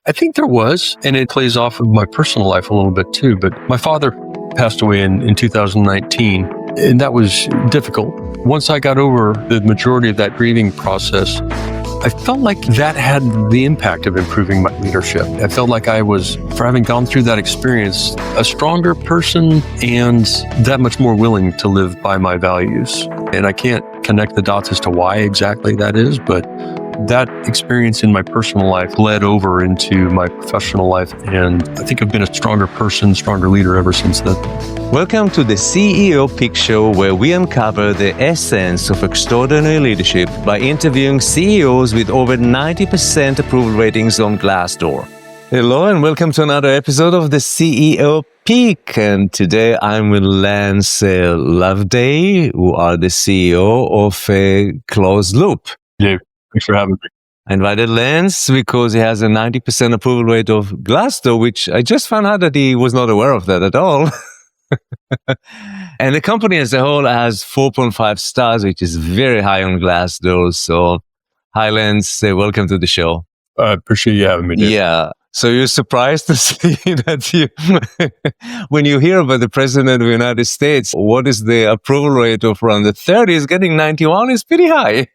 I think there was, and it plays off of my personal life a little bit too. But my father passed away in 2019, and that was difficult. Once I got over the majority of that grieving process, I felt like that had the impact of improving my leadership. I felt like I was, for having gone through that experience, a stronger person and that much more willing to live by my values. And I can't connect the dots as to why exactly that is, but that experience in my personal life bled over into my professional life. And I think I've been a stronger person, stronger leader ever since then. Welcome to the CEO Pick Show, where we uncover the essence of extraordinary leadership by interviewing CEOs with over 90% approval ratings on Glassdoor. Hello and welcome to another episode of the CEO Pick. And today I'm with Lance Loveday, who are the CEO of Closed Loop. Yeah, thanks for having me. I invited Lance because he has a 90% approval rate of Glassdoor, which I just found out that he was not aware of that at all. And the company as a whole has 4.5 stars, which is very high on Glassdoor. So, hi, Lance. Welcome to the show. I appreciate you having me, Dave. Yeah. So you're surprised to see that when you hear about the President of the United States, what is the approval rate of around the 30s, getting 91 is pretty high.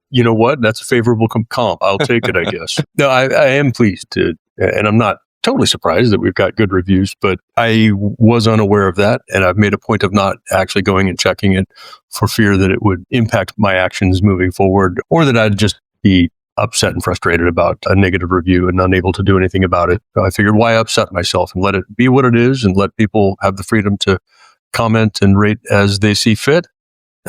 You know what? That's a favorable comp. I'll take it, I guess. No, I am pleased to, and I'm not totally surprised that we've got good reviews, but I was unaware of that. And I've made a point of not actually going and checking it for fear that it would impact my actions moving forward, or that I'd just be upset and frustrated about a negative review and unable to do anything about it. So I figured, why upset myself and let it be what it is and let people have the freedom to comment and rate as they see fit.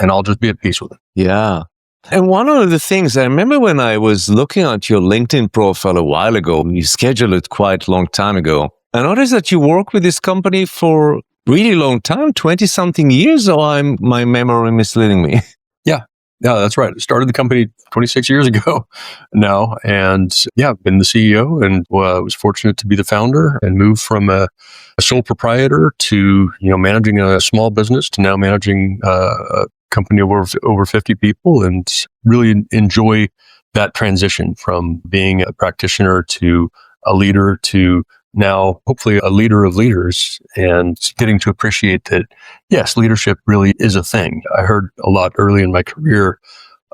And I'll just be at peace with it. Yeah. And one of the things I remember when I was looking at your LinkedIn profile a while ago, you scheduled it quite a long time ago. I noticed that you work with this company for really long time, 20 something years, or my memory misleading me? Yeah, that's right. I started the company 26 years ago now. And yeah, I've been the CEO and was fortunate to be the founder and moved from a sole proprietor to, managing a small business to now managing a company of over 50 people, and really enjoy that transition from being a practitioner to a leader to now hopefully a leader of leaders, and getting to appreciate that, yes, leadership really is a thing. I heard a lot early in my career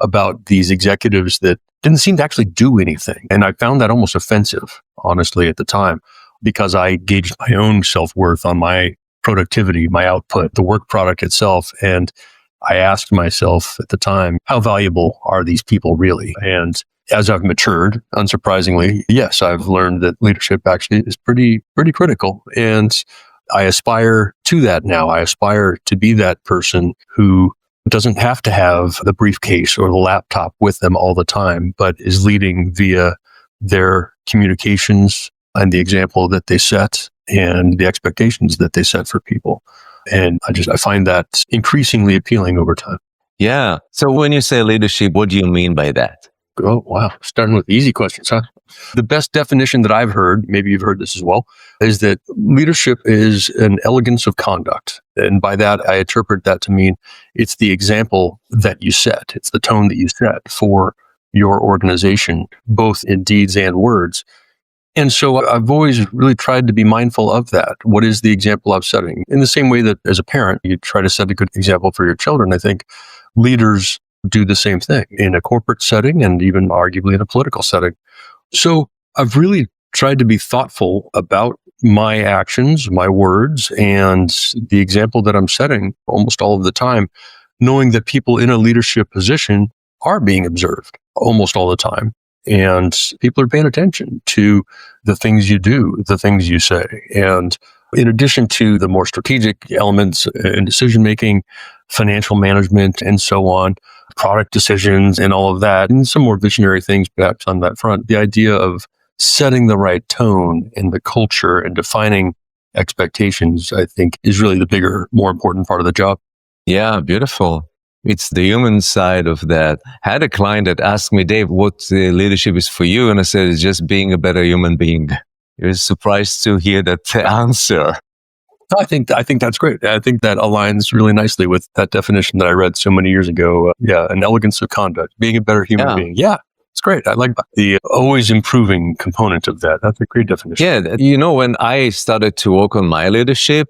about these executives that didn't seem to actually do anything. And I found that almost offensive, honestly, at the time, because I gauged my own self-worth on my productivity, my output, the work product itself. And I asked myself at the time, how valuable are these people really? And as I've matured, unsurprisingly, yes, I've learned that leadership actually is pretty critical. And I aspire to that now. I aspire to be that person who doesn't have to have the briefcase or the laptop with them all the time, but is leading via their communications and the example that they set and the expectations that they set for people. And I find that increasingly appealing over time. Yeah. So when you say leadership, what do you mean by that? Oh, wow. Starting with easy questions, huh? The best definition that I've heard, maybe you've heard this as well, is that leadership is an elegance of conduct. And by that, I interpret that to mean it's the example that you set. It's the tone that you set for your organization, both in deeds and words. And so I've always really tried to be mindful of that. What is the example I'm setting? In the same way that as a parent, you try to set a good example for your children, I think leaders do the same thing in a corporate setting and even arguably in a political setting. So I've really tried to be thoughtful about my actions, my words, and the example that I'm setting almost all of the time, knowing that people in a leadership position are being observed almost all the time. And people are paying attention to the things you do, the things you say. And in addition to the more strategic elements in decision-making, financial management, and so on, product decisions and all of that, and some more visionary things perhaps on that front, the idea of setting the right tone in the culture and defining expectations, I think, is really the bigger, more important part of the job. Yeah, beautiful. It's the human side of that. I had a client that asked me, Dave, what leadership is for you? And I said, it's just being a better human being. You're surprised to hear that answer. I think that's great. I think that aligns really nicely with that definition that I read so many years ago. An elegance of conduct, being a better human being. Yeah, It's great. I like the always improving component of that. That's a great definition. Yeah, when I started to work on my leadership,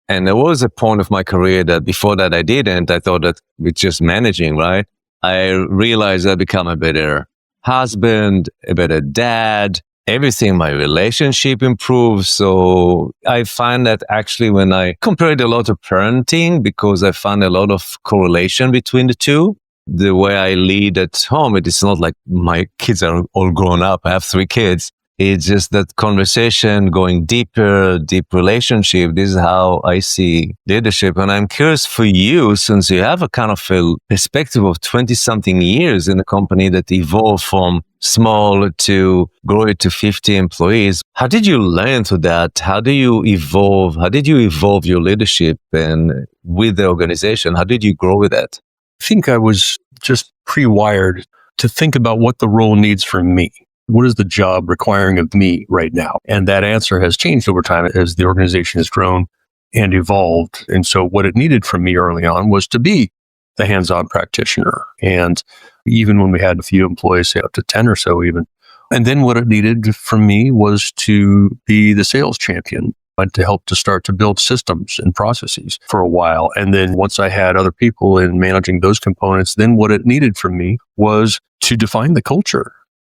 and there was a point of my career that before that I didn't, I thought that with just managing, right? I realized I become a better husband, a better dad, everything, my relationship improves. So I find that actually when I compared a lot to parenting, because I found a lot of correlation between the two, the way I lead at home, it is not like my kids are all grown up. I have 3 kids. It's just that conversation going deeper, deep relationship. This is how I see leadership. And I'm curious for you, since you have a kind of a perspective of 20 something years in a company that evolved from small to grow it to 50 employees. How did you learn to that? How do you evolve? How did you evolve your leadership and with the organization? How did you grow with that? I think I was just pre-wired to think about what the role needs from me. What is the job requiring of me right now? And that answer has changed over time as the organization has grown and evolved. And so what it needed from me early on was to be the hands-on practitioner. And even when we had a few employees, say up to 10 or so even. And then what it needed from me was to be the sales champion and to help to start to build systems and processes for a while. And then once I had other people in managing those components, then what it needed from me was to define the culture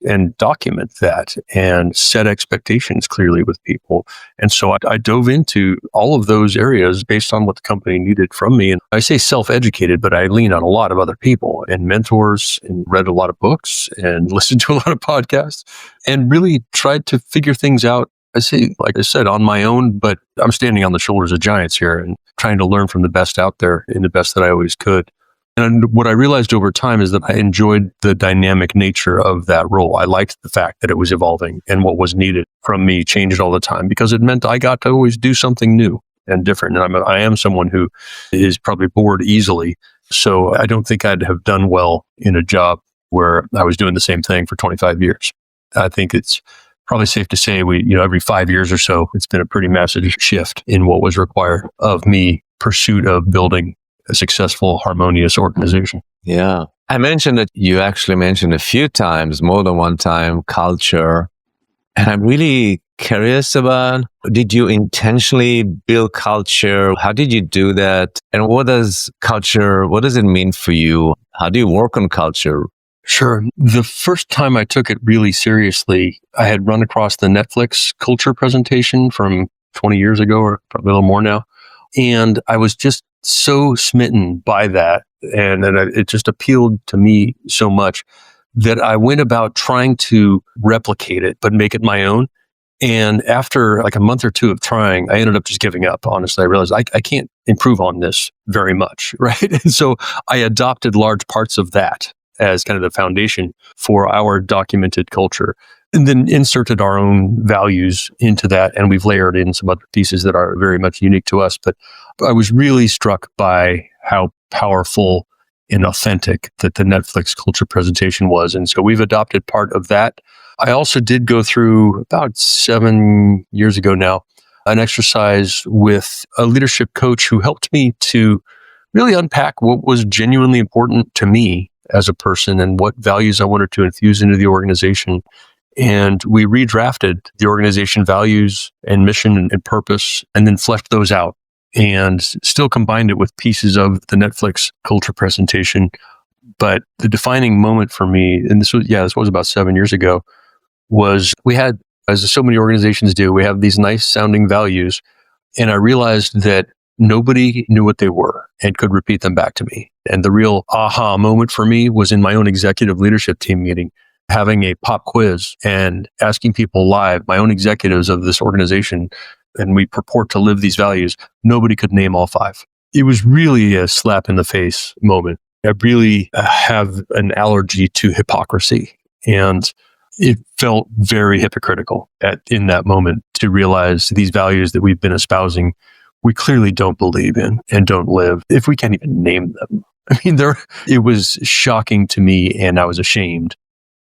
and document that and set expectations clearly with people. And so I dove into all of those areas based on what the company needed from me. And I say self-educated, but I lean on a lot of other people and mentors and read a lot of books and listened to a lot of podcasts and really tried to figure things out. I say, like I said, on my own, but I'm standing on the shoulders of giants here and trying to learn from the best out there and the best that I always could. And what I realized over time is that I enjoyed the dynamic nature of that role. I liked the fact that it was evolving and what was needed from me changed all the time because it meant I got to always do something new and different. And I am someone who is probably bored easily. So I don't think I'd have done well in a job where I was doing the same thing for 25 years. I think it's probably safe to say every 5 years or so, it's been a pretty massive shift in what was required of me, pursuit of building a successful, harmonious organization. Yeah. I mentioned that you actually mentioned a few times, more than one time, culture. And I'm really curious about, did you intentionally build culture? How did you do that? And what does it mean for you? How do you work on culture? Sure. The first time I took it really seriously, I had run across the Netflix culture presentation from 20 years ago, or probably a little more now. And I was just so smitten by that. And it just appealed to me so much that I went about trying to replicate it, but make it my own. And after like a month or two of trying, I ended up just giving up. Honestly, I realized I can't improve on this very much, right? And so I adopted large parts of that as kind of the foundation for our documented culture, and then inserted our own values into that. And we've layered in some other pieces that are very much unique to us. But I was really struck by how powerful and authentic that the Netflix culture presentation was. And so we've adopted part of that. I also did go through about 7 years ago now, an exercise with a leadership coach who helped me to really unpack what was genuinely important to me as a person and what values I wanted to infuse into the organization. And we redrafted the organization values and mission and purpose, and then fleshed those out and still combined it with pieces of the Netflix culture presentation. But the defining moment for me, and this was about 7 years ago, was we had, as so many organizations do, we have these nice sounding values. And I realized that nobody knew what they were and could repeat them back to me. And the real aha moment for me was in my own executive leadership team meeting, having a pop quiz and asking people live, my own executives of this organization, and we purport to live these values. Nobody could name all 5. It was really a slap in the face moment. I really have an allergy to hypocrisy, and it felt very hypocritical in that moment to realize these values that we've been espousing, we clearly don't believe in and don't live if we can't even name them. I mean, it was shocking to me, and I was ashamed.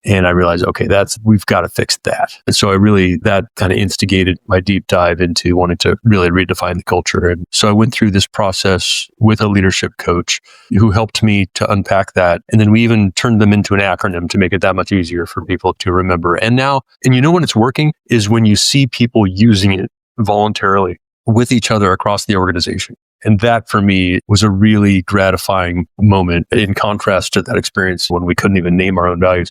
And I realized, okay, we've got to fix that. And so that kind of instigated my deep dive into wanting to really redefine the culture. And so I went through this process with a leadership coach who helped me to unpack that. And then we even turned them into an acronym to make it that much easier for people to remember. And when it's working is when you see people using it voluntarily with each other across the organization. And that for me was a really gratifying moment in contrast to that experience when we couldn't even name our own values,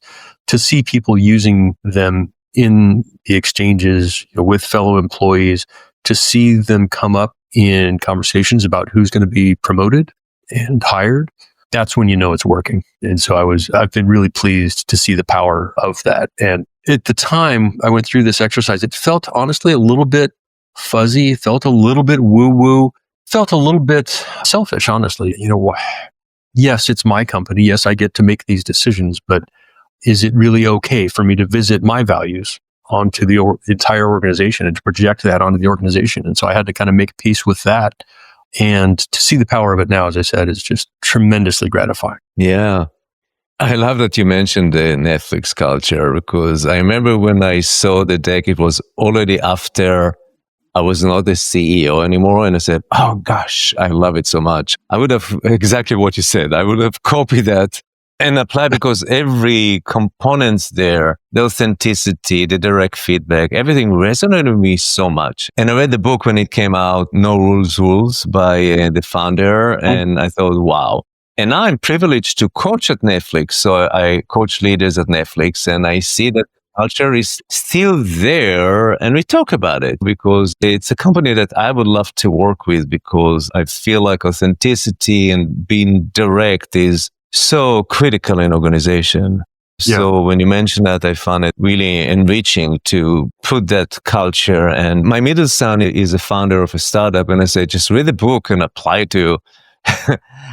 to see people using them in the exchanges with fellow employees, to see them come up in conversations about who's going to be promoted and hired. That's when you know it's working. And so I've been really pleased to see the power of that. And at the time I went through this exercise, it felt honestly a little bit fuzzy, felt a little bit woo-woo, felt a little bit selfish, honestly. Yes, it's my company. Yes, I get to make these decisions, but is it really okay for me to visit my values onto the entire organization and to project that onto the organization? And so I had to kind of make peace with that. And to see the power of it now, as I said, is just tremendously gratifying. Yeah. I love that you mentioned the Netflix culture, because I remember when I saw the deck, it was already after I was not the CEO anymore. And I said, oh gosh, I love it so much. I would have exactly what you said. I would have copied that and applied, because every component's there, the authenticity, the direct feedback, everything resonated with me so much. And I read the book when it came out, No Rules by the founder. And I thought, wow. And now I'm privileged to coach at Netflix. So I coach leaders at Netflix, and I see that culture is still there, and we talk about it because it's a company that I would love to work with, because I feel like authenticity and being direct is so critical in organization. Yeah. So when you mentioned that, I found it really enriching to put that culture. And my middle son is a founder of a startup, and I say, just read the book and apply to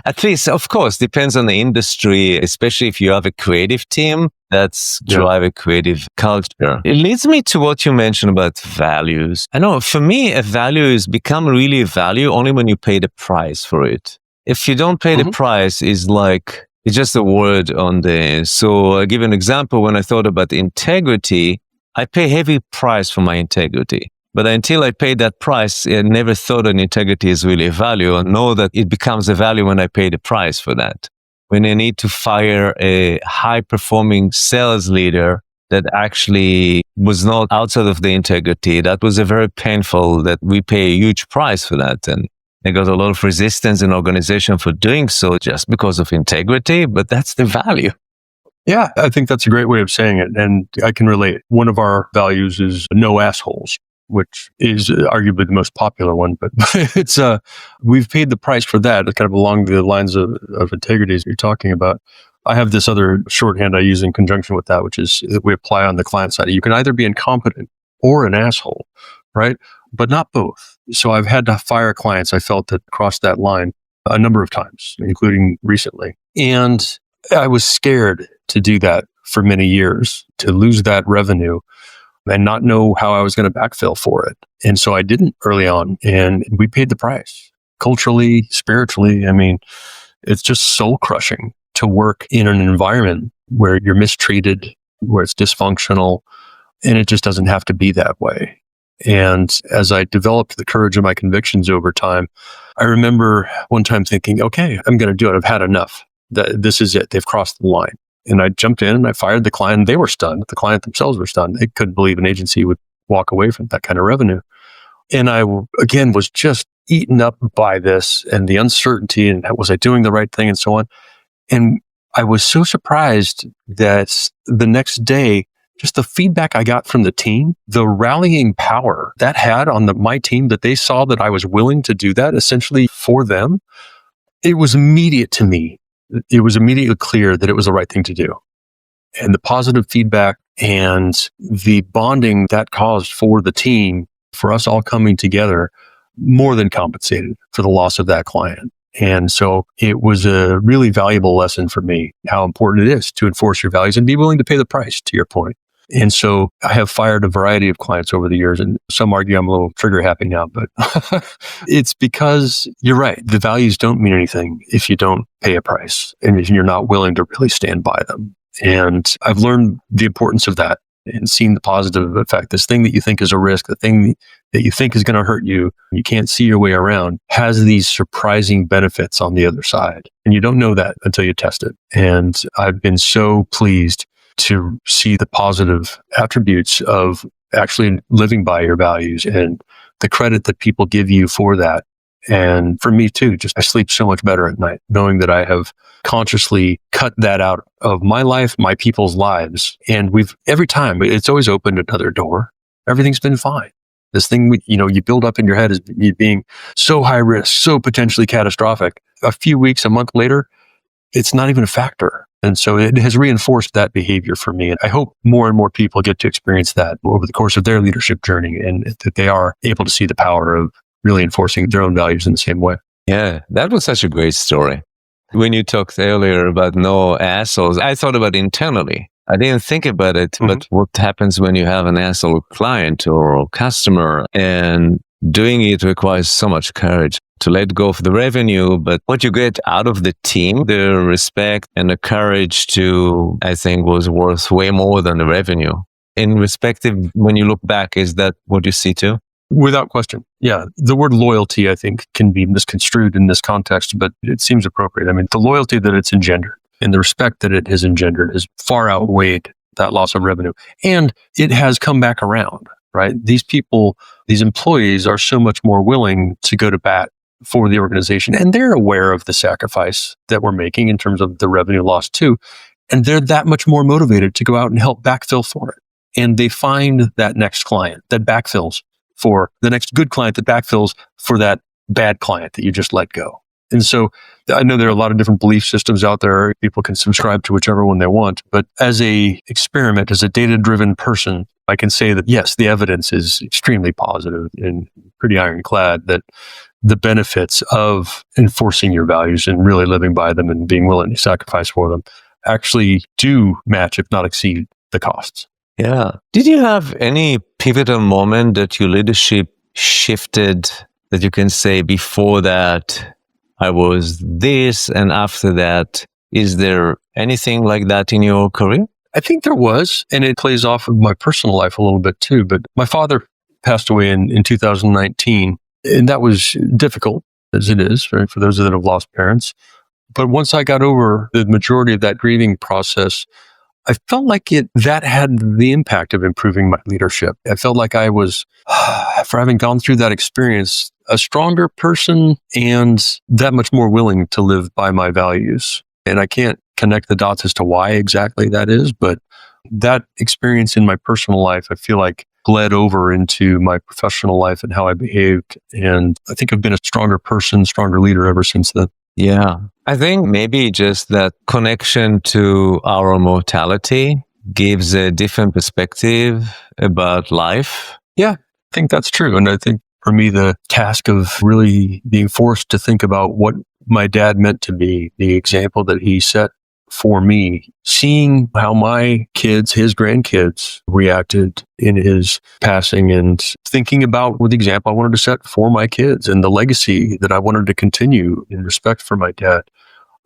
at least, of course, depends on the industry, especially if you have a creative team that's drive a creative culture. It leads me to what you mentioned about values. I know for me, a value is become really a value only when you pay the price for it. If you don't pay the price, it's just a word on the. So I'll give you an example. When I thought about integrity, I pay heavy price for my integrity. But until I paid that price, I never thought that integrity is really a value, and know that it becomes a value when I pay the price for that. When I need to fire a high-performing sales leader that actually was not outside of the integrity, that was a very painful, that we pay a huge price for that. And I got a lot of resistance in organization for doing so just because of integrity, but that's the value. Yeah, I think that's a great way of saying it. And I can relate. One of our values is no assholes, which is arguably the most popular one, but it's we've paid the price for that, kind of along the lines of integrity as you're talking about. I have this other shorthand I use in conjunction with that, which is that we apply on the client side. You can either be incompetent or an asshole, right? But not both. So I've had to fire clients I felt that crossed that line a number of times, including recently. And I was scared to do that for many years, to lose that revenue and not know how I was going to backfill for it. And so I didn't early on, and we paid the price culturally, spiritually. I mean, it's just soul crushing to work in an environment where you're mistreated, where it's dysfunctional, and it just doesn't have to be that way. And as I developed the courage of my convictions over time, I remember one time thinking, okay, I'm going to do it. I've had enough. This is it. They've crossed the line. And I jumped in and I fired the client. They were stunned. The client themselves were stunned. They couldn't believe an agency would walk away from that kind of revenue. And I, again, was just eaten up by this and the uncertainty, and was I doing the right thing and so on. And I was so surprised that the next day, just the feedback I got from the team, the rallying power that had on my team, that they saw that I was willing to do that essentially for them, it was immediate to me. It was immediately clear that it was the right thing to do. And the positive feedback and the bonding that caused for the team, for us all coming together, more than compensated for the loss of that client. And so it was a really valuable lesson for me, how important it is to enforce your values and be willing to pay the price, to your point. And so I have fired a variety of clients over the years, and some argue I'm a little trigger happy now, but it's because you're right. The values don't mean anything if you don't pay a price and if you're not willing to really stand by them. And I've learned the importance of that and seen the positive effect. This thing that you think is a risk, the thing that you think is going to hurt you, you can't see your way around, has these surprising benefits on the other side. And you don't know that until you test it. And I've been so pleased to see the positive attributes of actually living by your values and the credit that people give you for that. And for me too, just I sleep so much better at night, knowing that I have consciously cut that out of my life, my people's lives. And every time it's always opened another door. Everything's been fine. This thing, you build up in your head as being so high risk, so potentially catastrophic. A few weeks, a month later, it's not even a factor. And so it has reinforced that behavior for me. And I hope more and more people get to experience that over the course of their leadership journey, and that they are able to see the power of really enforcing their own values in the same way. Yeah, that was such a great story. When you talked earlier about no assholes, I thought about internally. I didn't think about it, but what happens when you have an asshole client or customer, and doing it requires so much courage to let go of the revenue, but what you get out of the team, the respect and the courage to, I think, was worth way more than the revenue. In respective, when you look back, is that what you see too? Without question. Yeah. The word loyalty, I think, can be misconstrued in this context, but it seems appropriate. I mean, the loyalty that it's engendered and the respect that it has engendered has far outweighed that loss of revenue. And it has come back around, right? These people, these employees are so much more willing to go to bat for the organization. And they're aware of the sacrifice that we're making in terms of the revenue loss too. And they're that much more motivated to go out and help backfill for it. And they find that next client that backfills for the next good client that backfills for that bad client that you just let go. And so I know there are a lot of different belief systems out there. People can subscribe to whichever one they want. But as a experiment, as a data-driven person, I can say that, yes, the evidence is extremely positive and pretty ironclad that the benefits of enforcing your values and really living by them and being willing to sacrifice for them actually do match, if not exceed, the costs. Yeah. Did you have any pivotal moment that your leadership shifted that you can say before that I was this and after that? Is there anything like that in your career? I think there was, and it plays off of my personal life a little bit too. But my father passed away in 2019, and that was difficult, as it is for those that have lost parents. But once I got over the majority of that grieving process, I felt like that had the impact of improving my leadership. I felt like I was, for having gone through that experience, a stronger person and that much more willing to live by my values. And I can't connect the dots as to why exactly that is, but that experience in my personal life, I feel like bled over into my professional life and how I behaved. And I think I've been a stronger person, stronger leader ever since then. Yeah. I think maybe just that connection to our mortality gives a different perspective about life. Yeah, I think that's true. And I think for me, the task of really being forced to think about what my dad meant to me, the example that he set for me, seeing how my kids, his grandkids reacted in his passing, and thinking about what the example I wanted to set for my kids and the legacy that I wanted to continue in respect for my dad.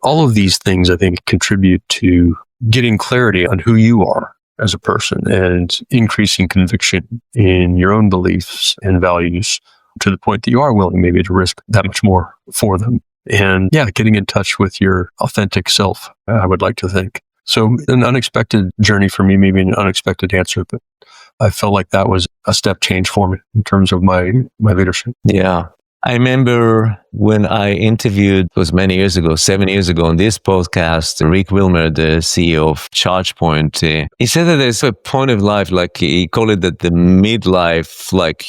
All of these things, I think, contribute to getting clarity on who you are as a person and increasing conviction in your own beliefs and values to the point that you are willing maybe to risk that much more for them. And yeah, getting in touch with your authentic self, I would like to think. So an unexpected journey for me, maybe an unexpected answer, but I felt like that was a step change for me in terms of my leadership. Yeah. I remember when I interviewed, it was many years ago, 7 years ago on this podcast, Rick Wilmer, the CEO of ChargePoint, he said that there's a point of life, like he called it that the midlife, like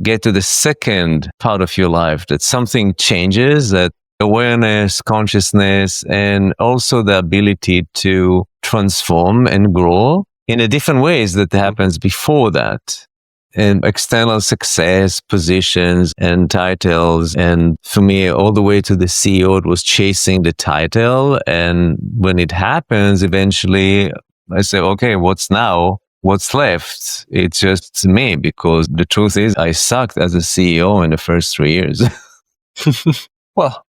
get to the second part of your life, that something changes, that awareness, consciousness, and also the ability to transform and grow in a different ways that happens before that. And external success, positions and titles. And for me, all the way to the CEO, it was chasing the title. And when it happens, eventually I say, okay, what's now? What's left? It's just me, because the truth is I sucked as a CEO in the first 3 years. Well,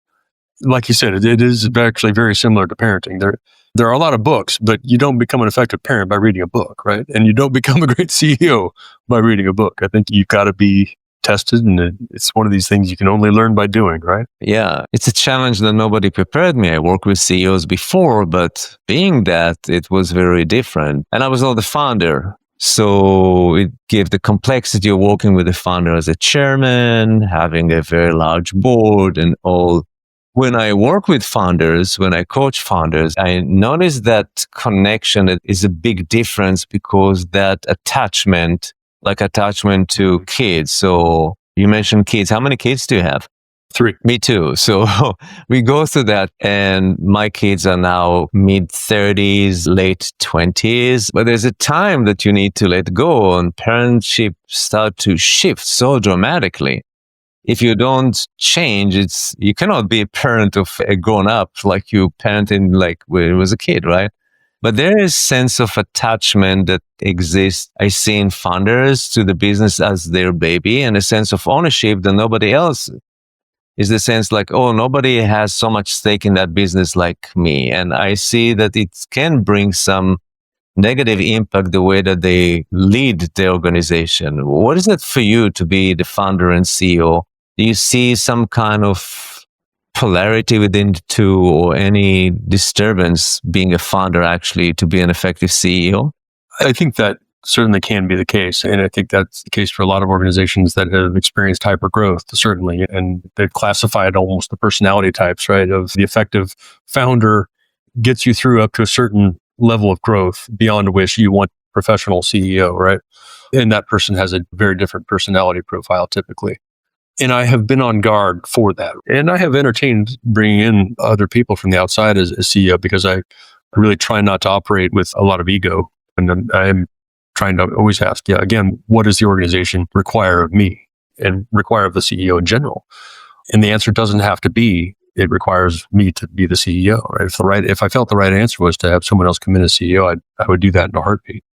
like you said, it is actually very similar to parenting. There are a lot of books, but you don't become an effective parent by reading a book, right? And you don't become a great CEO by reading a book. I think you've got to be tested, and it's one of these things you can only learn by doing, right? Yeah, it's a challenge that nobody prepared me. I worked with CEOs before, but being that, it was very different. And I was not the founder. So it gave the complexity of working with the founder as a chairman, having a very large board and all. When I work with founders, when I coach founders, I notice that connection is a big difference because that attachment, like attachment to kids. So you mentioned kids. How many kids do you have? 3. Me too. So we go through that, and my kids are now mid-30s, late 20s. But there's a time that you need to let go, and parentship start to shift so dramatically. If you don't change, you cannot be a parent of a grown-up like you parenting like when you was a kid, right? But there is sense of attachment that exists, I see in founders to the business as their baby, and a sense of ownership that nobody else is the sense like, oh, nobody has so much stake in that business like me. And I see that it can bring some negative impact the way that they lead the organization. What is it for you to be the founder and CEO? Do you see some kind of polarity within the two, or any disturbance being a founder actually to be an effective CEO? I think that certainly can be the case. And I think that's the case for a lot of organizations that have experienced hypergrowth, certainly. And they've classified almost the personality types, right? Of the effective founder gets you through up to a certain level of growth beyond which you want professional CEO, right? And that person has a very different personality profile typically. And I have been on guard for that. And I have entertained bringing in other people from the outside as CEO, because I really try not to operate with a lot of ego. And I'm trying to always ask, again, what does the organization require of me and require of the CEO in general? And the answer doesn't have to be, it requires me to be the CEO, right? If I felt the right answer was to have someone else come in as CEO, I would do that in a heartbeat.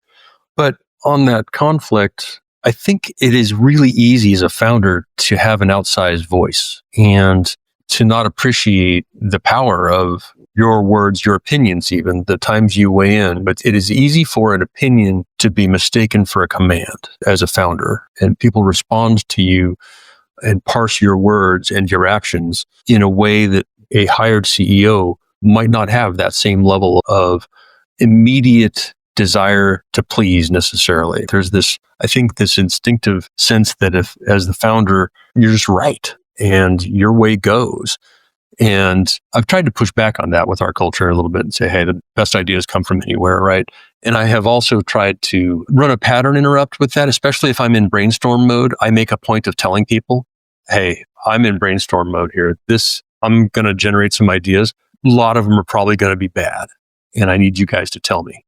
But on that conflict, I think it is really easy as a founder to have an outsized voice and to not appreciate the power of your words, your opinions, even the times you weigh in. But it is easy for an opinion to be mistaken for a command as a founder. And people respond to you and parse your words and your actions in a way that a hired CEO might not have that same level of immediate desire to please necessarily. There's this instinctive sense that if, as the founder, you're just right and your way goes. And I've tried to push back on that with our culture a little bit and say, hey, the best ideas come from anywhere, right? And I have also tried to run a pattern interrupt with that, especially if I'm in brainstorm mode. I make a point of telling people, hey, I'm in brainstorm mode here. I'm going to generate some ideas. A lot of them are probably going to be bad. And I need you guys to tell me.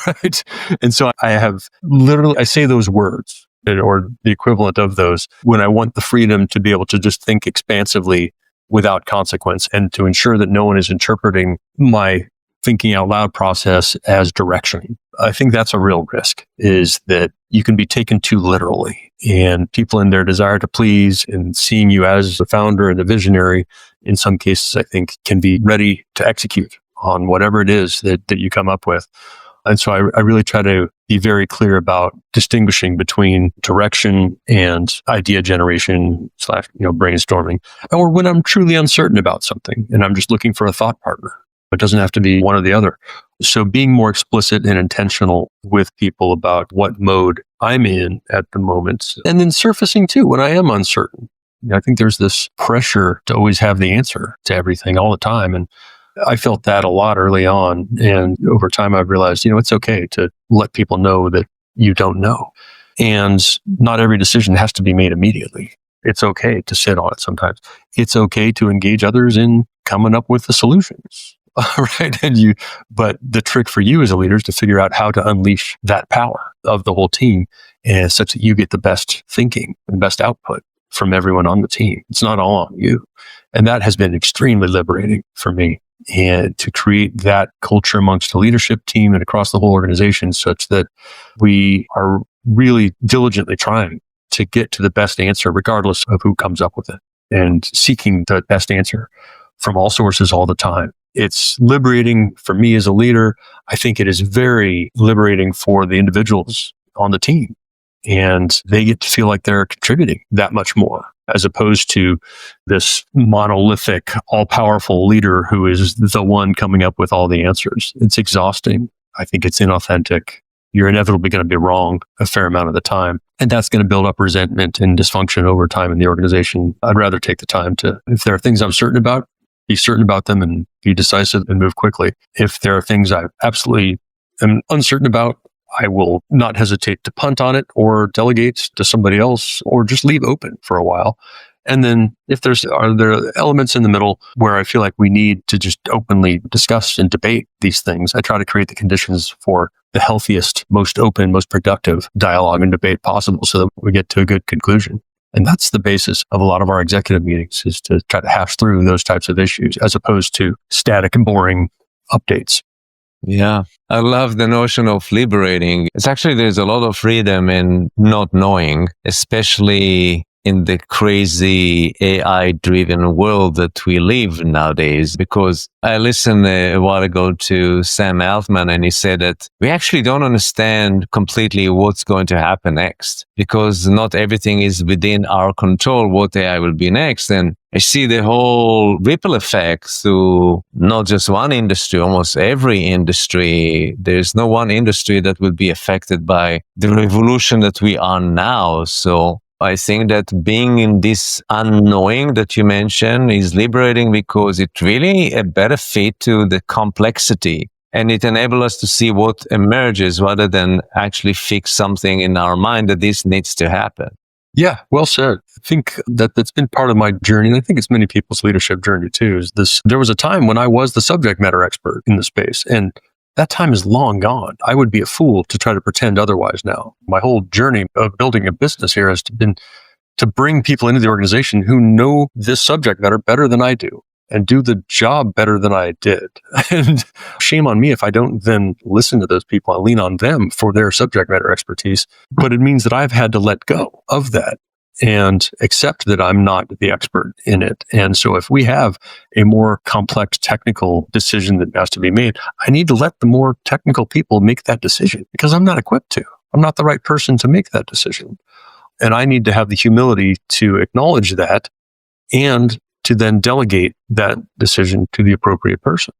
Right? And so I say those words or the equivalent of those when I want the freedom to be able to just think expansively without consequence, and to ensure that no one is interpreting my thinking out loud process as direction. I think that's a real risk, is that you can be taken too literally, and people in their desire to please and seeing you as the founder and the visionary, in some cases, I think can be ready to execute on whatever it is that you come up with. And so I really try to be very clear about distinguishing between direction and idea generation / brainstorming, or when I'm truly uncertain about something and I'm just looking for a thought partner. It doesn't have to be one or the other. So being more explicit and intentional with people about what mode I'm in at the moment, and then surfacing too when I am uncertain. I think there's this pressure to always have the answer to everything all the time. And I felt that a lot early on. And over time, I've realized, it's okay to let people know that you don't know. And not every decision has to be made immediately. It's okay to sit on it sometimes. It's okay to engage others in coming up with the solutions. Right. But the trick for you as a leader is to figure out how to unleash that power of the whole team, and such that you get the best thinking and best output from everyone on the team. It's not all on you. And that has been extremely liberating for me. And to create that culture amongst the leadership team and across the whole organization, such that we are really diligently trying to get to the best answer, regardless of who comes up with it, and seeking the best answer from all sources all the time. It's liberating for me as a leader. I think it is very liberating for the individuals on the team. And they get to feel like they're contributing that much more, as opposed to this monolithic, all-powerful leader who is the one coming up with all the answers. It's exhausting. I think it's inauthentic. You're inevitably going to be wrong a fair amount of the time. And that's going to build up resentment and dysfunction over time in the organization. I'd rather take the time to, if there are things I'm certain about, be certain about them and be decisive and move quickly. If there are things I absolutely am uncertain about, I will not hesitate to punt on it or delegate to somebody else or just leave open for a while. And then if are there elements in the middle where I feel like we need to just openly discuss and debate these things, I try to create the conditions for the healthiest, most open, most productive dialogue and debate possible so that we get to a good conclusion. And that's the basis of a lot of our executive meetings, is to try to hash through those types of issues as opposed to static and boring updates. Yeah, I love the notion of liberating. It's actually, there's a lot of freedom in not knowing, especially in the crazy AI-driven world that we live nowadays. Because I listened a while ago to Sam Altman, and he said that we actually don't understand completely what's going to happen next, because not everything is within our control, what AI will be next. And I see the whole ripple effect through not just one industry, almost every industry. There's no one industry that will be affected by the revolution that we are now. So I think that being in this unknowing that you mentioned is liberating, because it really a better fit to the complexity, and it enables us to see what emerges rather than actually fix something in our mind that this needs to happen. Yeah, well said. I think that's been part of my journey, and I think it's many people's leadership journey too, is this. There was a time when I was the subject matter expert in the space, and that time is long gone. I would be a fool to try to pretend otherwise now. My whole journey of building a business here has been to bring people into the organization who know this subject matter better than I do and do the job better than I did. And shame on me if I don't then listen to those people and lean on them for their subject matter expertise. But it means that I've had to let go of that and accept that I'm not the expert in it. And so if we have a more complex technical decision that has to be made, I need to let the more technical people make that decision, because I'm not equipped to. I'm not the right person to make that decision. And I need to have the humility to acknowledge that and to then delegate that decision to the appropriate person.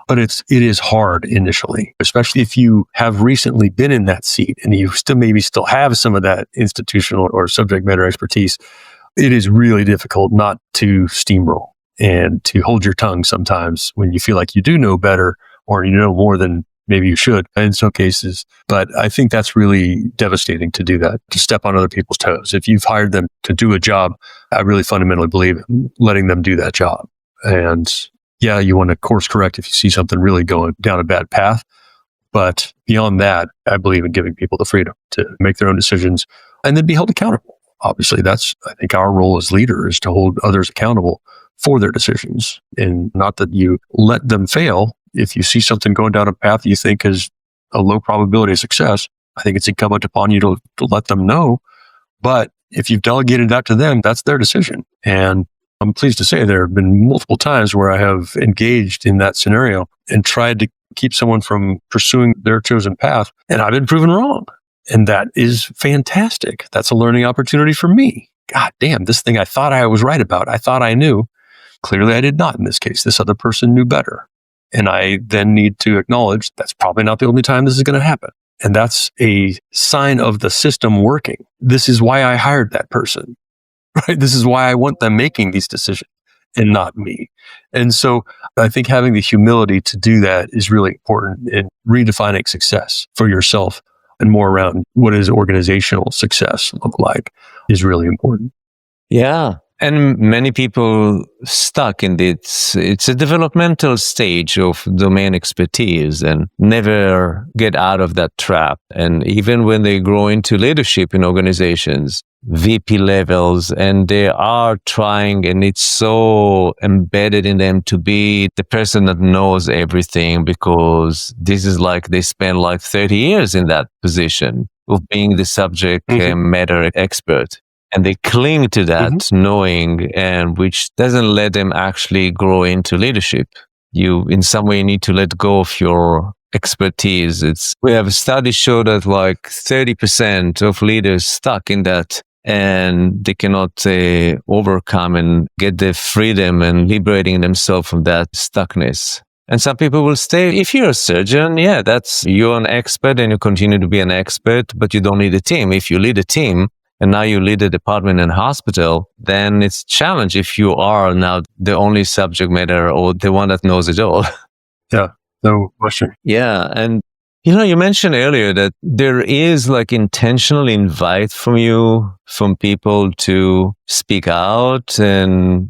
But it is hard initially, especially if you have recently been in that seat and you still have some of that institutional or subject matter expertise. It is really difficult not to steamroll and to hold your tongue sometimes when you feel like you do know better or you know more than maybe you should in some cases. But I think that's really devastating to do that, to step on other people's toes. If you've hired them to do a job, I really fundamentally believe in letting them do that job. And yeah, you want to course correct if you see something really going down a bad path. But beyond that, I believe in giving people the freedom to make their own decisions and then be held accountable. Obviously, that's, I think, our role as leaders, to hold others accountable for their decisions, and not that you let them fail. If you see something going down a path you think is a low probability of success, I think it's incumbent upon you to let them know. But if you've delegated that to them, that's their decision. And I'm pleased to say there have been multiple times where I have engaged in that scenario and tried to keep someone from pursuing their chosen path, and I've been proven wrong. And that is fantastic. That's a learning opportunity for me. God damn, this thing I thought I was right about, I thought I knew. Clearly I did not in this case. This other person knew better. And I then need to acknowledge that's probably not the only time this is going to happen. And that's a sign of the system working. This is why I hired that person. Right? This is why I want them making these decisions and not me. And so I think having the humility to do that is really important in redefining success for yourself, and more around what does organizational success look like is really important. Yeah. And many people stuck in this. It's a developmental stage of domain expertise and never get out of that trap. And even when they grow into leadership in organizations, VP levels, and they are trying, and it's so embedded in them to be the person that knows everything, because this is like they spend like 30 years in that position of being the subject matter expert. And they cling to that knowing, and which doesn't let them actually grow into leadership. you in some way need to let go of your expertise. We have a study show that like 30% of leaders stuck in that, and they cannot overcome and get the freedom and liberating themselves from that stuckness. And some people will stay. If you're a surgeon, yeah, you're an expert and you continue to be an expert, but you don't lead a team. If you lead a team and now you lead a department in a hospital, then it's a challenge if you are now the only subject matter or the one that knows it all. Yeah, no question. Yeah. And you mentioned earlier that there is like intentional invite from people to speak out and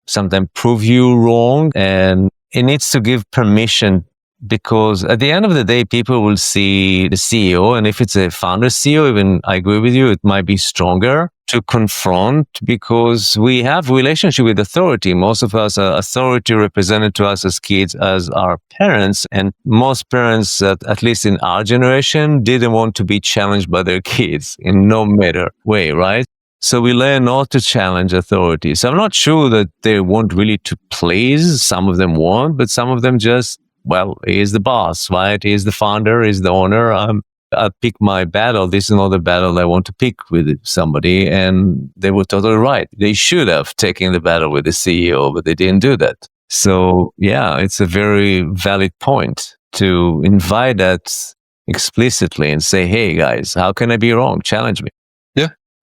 sometimes prove you wrong. And it needs to give permission, because at the end of the day, people will see the CEO. And if it's a founder CEO, even I agree with you, it might be stronger to confront, because we have relationship with authority. Most of us are authority represented to us as kids, as our parents. And most parents, at least in our generation, didn't want to be challenged by their kids in no matter way, right? So we learn not to challenge authority. So I'm not sure that they want really to please. Some of them want, but some of them just, well, he is the boss, right? He is the founder, he is the owner. I pick my battle. This is not the battle I want to pick with somebody. And they were totally right. They should have taken the battle with the CEO, but they didn't do that. So yeah, it's a very valid point to invite that explicitly and say, hey guys, how can I be wrong? Challenge me.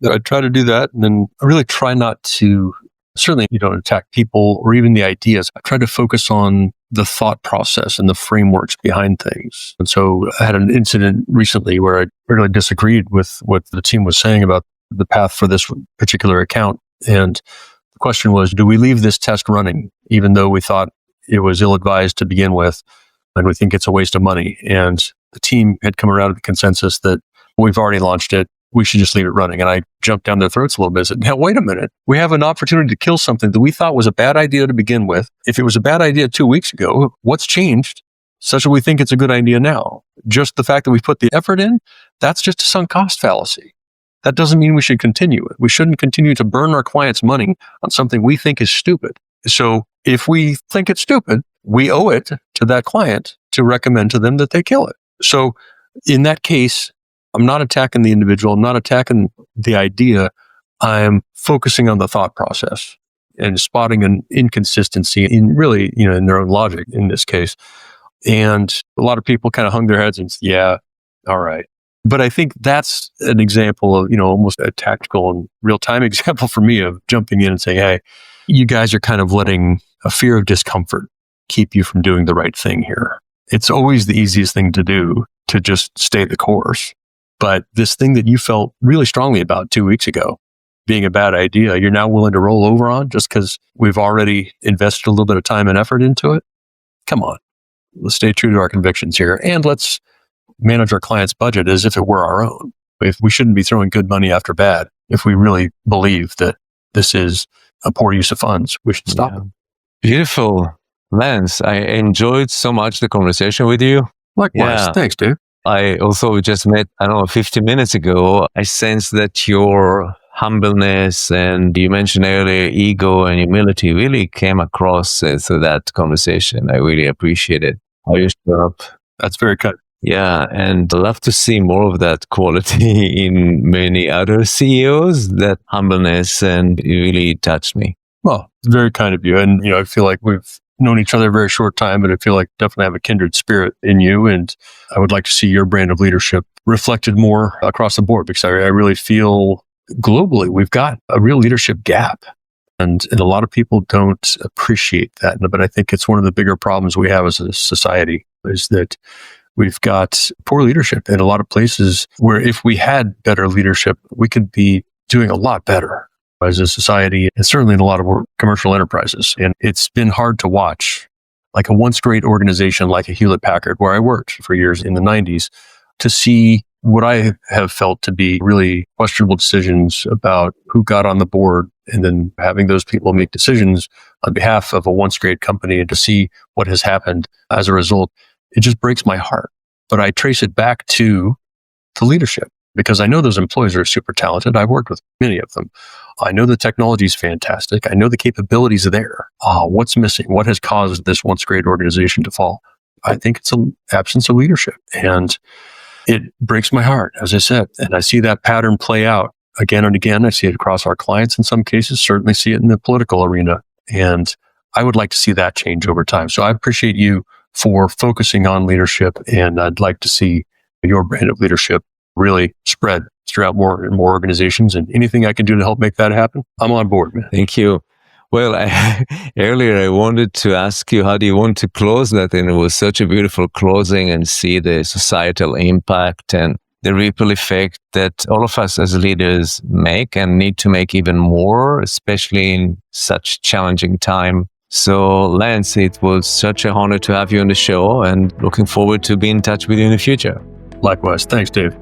I try to do that. And then I really try not to, certainly you don't attack people or even the ideas. I try to focus on the thought process and the frameworks behind things. And so I had an incident recently where I really disagreed with what the team was saying about the path for this particular account. And the question was, do we leave this test running, even though we thought it was ill-advised to begin with, and we think it's a waste of money? And the team had come around to the consensus that we've already launched it. We should just leave it running. And I jumped down their throats a little bit and said, now, wait a minute. We have an opportunity to kill something that we thought was a bad idea to begin with. If it was a bad idea 2 weeks ago, what's changed such that we think it's a good idea now? Just the fact that we put the effort in, that's just a sunk cost fallacy. That doesn't mean we should continue it. We shouldn't continue to burn our clients' money on something we think is stupid. So if we think it's stupid, we owe it to that client to recommend to them that they kill it. So in that case, I'm not attacking the individual. I'm not attacking the idea. I'm focusing on the thought process and spotting an inconsistency in really, in their own logic in this case. And a lot of people kind of hung their heads and said, yeah, all right. But I think that's an example of, almost a tactical and real-time example for me of jumping in and saying, hey, you guys are kind of letting a fear of discomfort keep you from doing the right thing here. It's always the easiest thing to do to just stay the course. But this thing that you felt really strongly about 2 weeks ago being a bad idea, you're now willing to roll over on just because we've already invested a little bit of time and effort into it? Come on. Let's stay true to our convictions here. And let's manage our client's budget as if it were our own. If we shouldn't be throwing good money after bad, if we really believe that this is a poor use of funds, we should stop it. Beautiful. Lance, I enjoyed so much the conversation with you. Likewise. Yeah. Thanks, dude. I also just met, 50 minutes ago. I sense that your humbleness and you mentioned earlier ego and humility really came across through that conversation. I really appreciate it. How you show up. That's very kind. Yeah, and I'd love to see more of that quality in many other CEOs, that humbleness, and it really touched me. Well, it's very kind of you. And, I feel like we've known each other a very short time, but I feel like definitely have a kindred spirit in you. And I would like to see your brand of leadership reflected more across the board, because I really feel globally we've got a real leadership gap. And a lot of people don't appreciate that. But I think it's one of the bigger problems we have as a society is that we've got poor leadership in a lot of places where if we had better leadership, we could be doing a lot better as a society, and certainly in a lot of commercial enterprises. And it's been hard to watch, like a once great organization like a Hewlett Packard, where I worked for years in the 90s, to see what I have felt to be really questionable decisions about who got on the board, and then having those people make decisions on behalf of a once great company, and to see what has happened as a result. It just breaks my heart. But I trace it back to the leadership. because I know those employees are super talented. I've worked with many of them. I know the technology is fantastic. I know the capabilities are there. What's missing? What has caused this once great organization to fall? I think it's an absence of leadership. And it breaks my heart, as I said. And I see that pattern play out again and again. I see it across our clients in some cases, certainly see it in the political arena. And I would like to see that change over time. So I appreciate you for focusing on leadership. And I'd like to see your brand of leadership really spread throughout more and more organizations, and anything I can do to help make that happen, I'm on board, man. Thank you. Well, earlier I wanted to ask you, how do you want to close that? And it was such a beautiful closing, and see the societal impact and the ripple effect that all of us as leaders make and need to make even more, especially in such challenging time. So Lance, it was such an honor to have you on the show, and looking forward to being in touch with you in the future. Likewise. Thanks, Dave.